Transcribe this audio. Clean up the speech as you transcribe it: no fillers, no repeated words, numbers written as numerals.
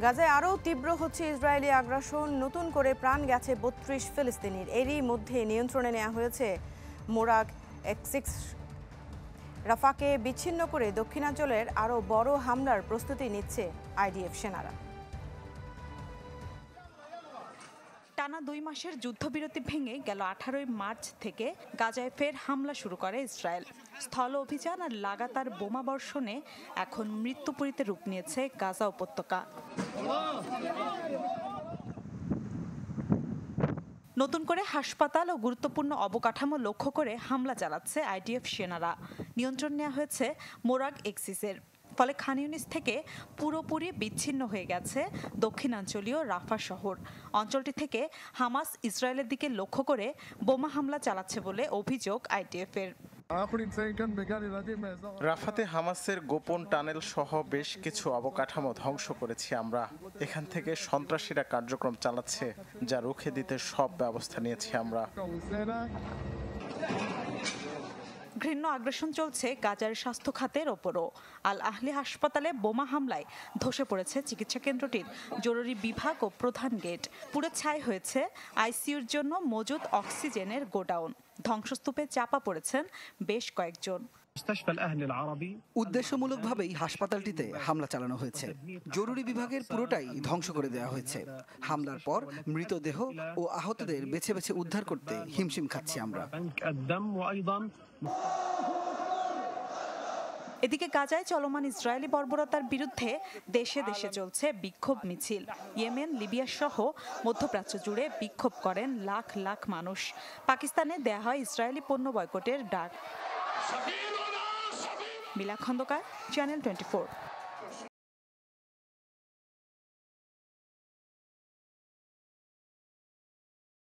গাজায় আরও তীব্র হচ্ছে ইসরায়েলি আগ্রাসন। নতুন করে প্রাণ গেছে ৩২ ফিলিস্তিনির। এরই মধ্যে নিয়ন্ত্রণে নেওয়া হয়েছে মোরাগ এক্সিস। রাফাকে বিচ্ছিন্ন করে দক্ষিণাঞ্চলের আরও বড় হামলার প্রস্তুতি নিচ্ছে আইডিএফ সেনারা। টানা ২ মাসের যুদ্ধবিরতি ভেঙে গেল ১৮ মার্চ থেকে গাজায় ফের হামলা শুরু করে ইসরায়েল। স্থল অভিযান আর লাগাতার বোমাবর্ষণে এখন মৃত্যুপুরীতে রূপ নিয়েছে গাজা উপত্যকা। নতুন করে হাসপাতাল ও গুরুত্বপূর্ণ অবকাঠামো লক্ষ্য করে হামলা চালাচ্ছে আইডিএফ সেনারা। নিয়ন্ত্রণ নেওয়া হয়েছে মোরাগ এক্সিসের। ফলে খান ইউনিস থেকে পুরোপুরি বিচ্ছিন্ন হয়ে গেছে দক্ষিণাঞ্চলীয় রাফা শহর। অঞ্চলটি থেকে হামাস ইসরায়েলের দিকে লক্ষ্য করে বোমা হামলা চালাচ্ছে বলে অভিযোগ আইডিএফের। রাফাতে হামাসের গোপন টানেল সহ বেশ কিছু অবকাঠামো ধ্বংস করেছি আমরা। এখান থেকে সন্ত্রাসীরা কার্যক্রম চালাচ্ছে, যা রুখে দিতে সব ব্যবস্থা নিয়েছি আমরা। ঘৃণ্য আগ্রাসন চলছে গাজার স্বাস্থ্য খাতের ওপরও। আল আহলি হাসপাতালে বোমা হামলায় ধসে পড়েছে চিকিৎসা কেন্দ্রটির জরুরি বিভাগ ও প্রধান গেট। পুরো ছাই হয়েছে আইসিইউর জন্য মজুদ অক্সিজেনের গোডাউন। ধ্বংসস্তূপে চাপা পড়েছেন বেশ কয়েকজন। উদ্দেশ্যমূলকভাবেই হাসপাতালটিতে হামলা চালানো হয়েছে। জরুরি বিভাগের পুরোটাই ধ্বংস করে দেওয়া হয়েছে। হামলার পর মৃতদেহ ও আহতদের বেছে বেছে উদ্ধার করতে হিমশিম খাচ্ছি আমরা। এদিকে গাজায় চলমান ইসরায়েলি বর্বরতার বিরুদ্ধে দেশে দেশে চলছে বিক্ষোভ মিছিল। ইয়েমেন, লিবিয়া সহ মধ্যপ্রাচ্য জুড়ে বিক্ষোভ করেন লাখ লাখ মানুষ। পাকিস্তানে দেয়া হয় ইসরায়েলি পণ্য বয়কটের ডাক। মিলা খন্দকার, চ্যানেল 24।